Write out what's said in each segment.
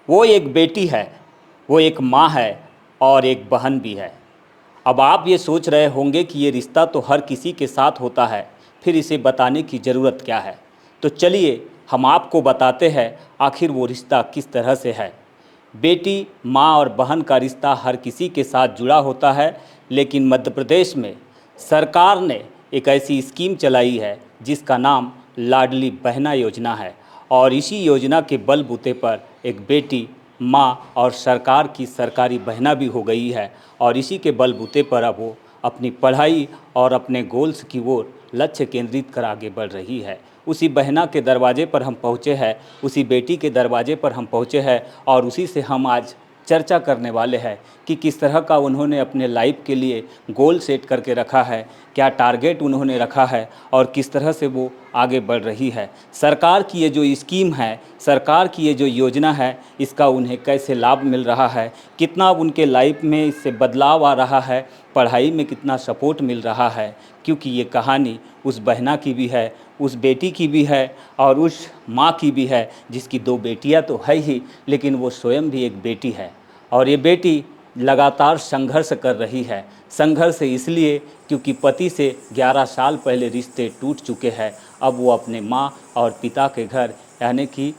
वो एक बेटी है, वो एक माँ है और एक बहन भी है। अब आप ये सोच रहे होंगे कि ये रिश्ता तो हर किसी के साथ होता है, फिर इसे बताने की ज़रूरत क्या है। तो चलिए हम आपको बताते हैं आखिर वो रिश्ता किस तरह से है। बेटी, माँ और बहन का रिश्ता हर किसी के साथ जुड़ा होता है, लेकिन मध्य प्रदेश में सरकार ने एक ऐसी स्कीम चलाई है जिसका नाम लाडली बहना योजना है। और इसी योजना के बलबूते पर एक बेटी, माँ और सरकार की सरकारी बहना भी हो गई है। और इसी के बलबूते पर अब वो अपनी पढ़ाई और अपने गोल्स की ओर लक्ष्य केंद्रित कर आगे बढ़ रही है। उसी बहना के दरवाजे पर हम पहुँचे हैं, उसी बेटी के दरवाजे पर हम पहुँचे हैं और उसी से हम आज चर्चा करने वाले हैं कि किस तरह का उन्होंने अपने लाइफ के लिए गोल सेट करके रखा है, क्या टारगेट उन्होंने रखा है और किस तरह से वो आगे बढ़ रही है। सरकार की ये जो स्कीम है, सरकार की ये जो योजना है, इसका उन्हें कैसे लाभ मिल रहा है, कितना उनके लाइफ में इससे बदलाव आ रहा है, पढ़ाई में कितना सपोर्ट मिल रहा है। क्योंकि ये कहानी उस बहना की भी है, उस बेटी की भी है और उस माँ की भी है जिसकी दो बेटियाँ तो है ही, लेकिन वो स्वयं भी एक बेटी है। और ये बेटी लगातार संघर्ष कर रही है। संघर्ष इसलिए क्योंकि पति से 11 साल पहले रिश्ते टूट चुके हैं। अब वो अपने माँ और पिता के घर यानी कि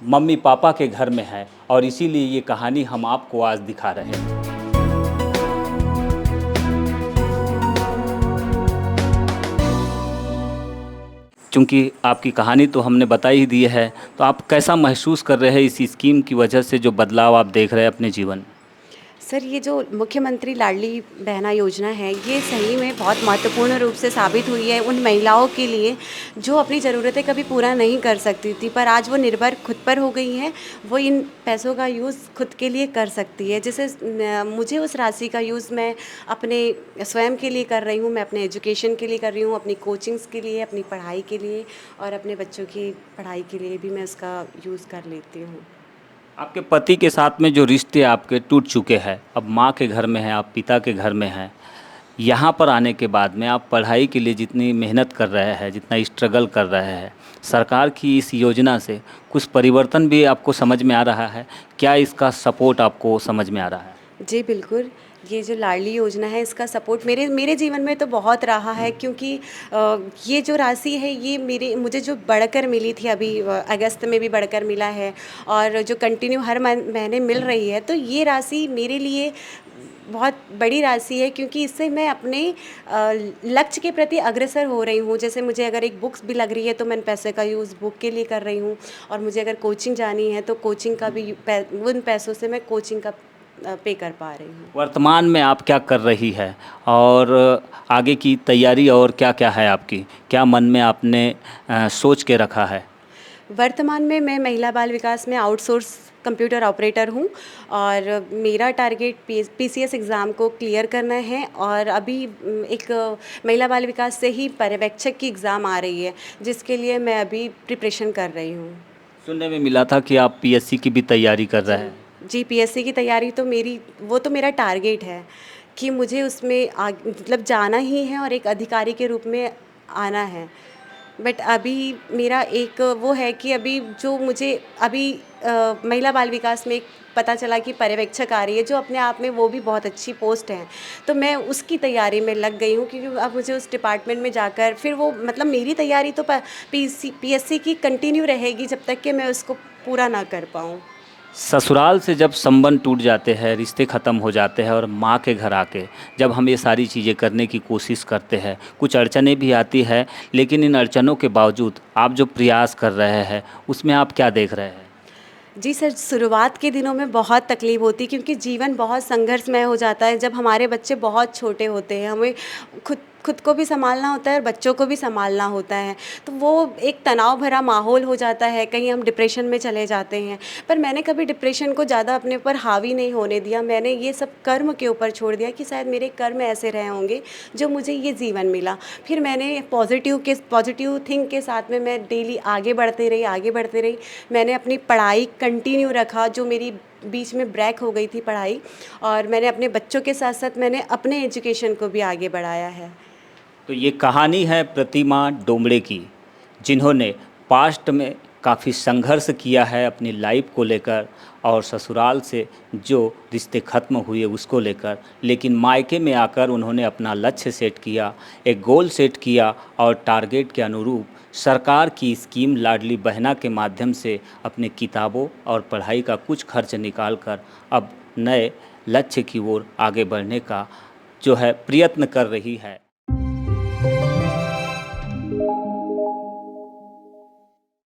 मम्मी पापा के घर में है और इसीलिए ये कहानी हम आपको आज दिखा रहे हैं। चूँकि आपकी कहानी तो हमने बता ही दी है, तो आप कैसा महसूस कर रहे हैं इस स्कीम की वजह से जो बदलाव आप देख रहे हैं अपने जीवन में? सर, ये जो मुख्यमंत्री लाडली बहना योजना है, ये सही में बहुत महत्वपूर्ण रूप से साबित हुई है उन महिलाओं के लिए जो अपनी ज़रूरतें कभी पूरा नहीं कर सकती थी, पर आज वो निर्भर खुद पर हो गई हैं। वो इन पैसों का यूज़ खुद के लिए कर सकती है। जैसे मुझे उस राशि का यूज़ मैं अपने स्वयं के लिए कर रही हूँ, मैं अपने एजुकेशन के लिए कर रही हूँ, अपनी कोचिंग्स के लिए, अपनी पढ़ाई के लिए और अपने बच्चों की पढ़ाई के लिए भी मैं उसका यूज़ कर लेती हूँ। आपके पति के साथ में जो रिश्ते आपके टूट चुके हैं, अब माँ के घर में हैं, आप पिता के घर में हैं। यहाँ पर आने के बाद में आप पढ़ाई के लिए जितनी मेहनत कर रहे हैं, जितना स्ट्रगल कर रहे हैं, सरकार की इस योजना से कुछ परिवर्तन भी आपको समझ में आ रहा है? क्या इसका सपोर्ट आपको समझ में आ रहा है? जी, बिल्कुल। ये जो लाडली योजना है, इसका सपोर्ट मेरे मेरे जीवन में तो बहुत रहा है, क्योंकि ये जो राशि है ये मुझे जो बढ़कर मिली थी अभी अगस्त में भी बढ़कर मिला है और जो कंटिन्यू हर महीने मिल रही है, तो ये राशि मेरे लिए बहुत बड़ी राशि है, क्योंकि इससे मैं अपने लक्ष्य के प्रति अग्रसर हो रही हूँ। जैसे मुझे अगर एक बुक्स भी लग रही है तो मैं पैसे का यूज़ बुक के लिए कर रही हूँ और मुझे अगर कोचिंग जानी है तो कोचिंग का भी उन पैसों से मैं कोचिंग का पे कर पा रही हूँ। वर्तमान में आप क्या कर रही है और आगे की तैयारी और क्या-क्या है आपकी? क्या मन में आपने सोच के रखा है? वर्तमान में मैं महिला बाल विकास में आउटसोर्स कंप्यूटर ऑपरेटर हूँ और मेरा टारगेट पीसीएस एग्ज़ाम को क्लियर करना है और अभी एक महिला बाल विकास से ही पर्यवेक्षक की एग्ज़ाम आ रही है, जिसके लिए मैं अभी प्रिपरेशन कर रही हूँ। सुनने में मिला था कि आप पीएससी की भी तैयारी कर रहे हैं। जी, पीएससी की तैयारी तो मेरा टारगेट है कि मुझे उसमें मतलब जाना ही है और एक अधिकारी के रूप में आना है। बट अभी मेरा एक वो है कि अभी जो मुझे अभी महिला बाल विकास में एक पता चला कि पर्यवेक्षक आ रही है, जो अपने आप में वो भी बहुत अच्छी पोस्ट है। तो मैं उसकी तैयारी में लग गई हूँ, क्योंकि अब मुझे उस डिपार्टमेंट में जाकर फिर वो मतलब मेरी तैयारी तो पीएससी की कंटिन्यू रहेगी जब तक कि मैं उसको पूरा ना कर पाऊँ। ससुराल से जब संबंध टूट जाते हैं, रिश्ते ख़त्म हो जाते हैं और माँ के घर आके जब हम ये सारी चीज़ें करने की कोशिश करते हैं, कुछ अड़चनें भी आती हैं, लेकिन इन अड़चनों के बावजूद आप जो प्रयास कर रहे हैं, उसमें आप क्या देख रहे हैं? जी सर, शुरुआत के दिनों में बहुत तकलीफ़ होती है, क्योंकि जीवन बहुत संघर्षमय हो जाता है जब हमारे बच्चे बहुत छोटे होते हैं। हमें खुद खुद को भी सँभालना होता है और बच्चों को भी सँभालना होता है। तो वो एक तनाव भरा माहौल हो जाता है, कहीं हम डिप्रेशन में चले जाते हैं। पर मैंने कभी डिप्रेशन को ज़्यादा अपने ऊपर हावी नहीं होने दिया। मैंने ये सब कर्म के ऊपर छोड़ दिया कि शायद मेरे कर्म ऐसे रहे होंगे जो मुझे ये जीवन मिला। फिर मैंने पॉज़िटिव थिंक के साथ में मैं डेली आगे बढ़ते रही। मैंने अपनी पढ़ाई कंटिन्यू रखा, जो मेरी बीच में ब्रेक हो गई थी पढ़ाई, और मैंने अपने बच्चों के साथ-साथ मैंने अपने एजुकेशन को भी आगे बढ़ाया है। तो ये कहानी है प्रतिमा डोमड़े की, जिन्होंने पास्ट में काफ़ी संघर्ष किया है अपनी लाइफ को लेकर और ससुराल से जो रिश्ते ख़त्म हुए उसको लेकर, लेकिन मायके में आकर उन्होंने अपना लक्ष्य सेट किया, एक गोल सेट किया और टारगेट के अनुरूप सरकार की स्कीम लाडली बहना के माध्यम से अपने किताबों और पढ़ाई का कुछ खर्च निकाल कर अब नए लक्ष्य की ओर आगे बढ़ने का जो है प्रयत्न कर रही है।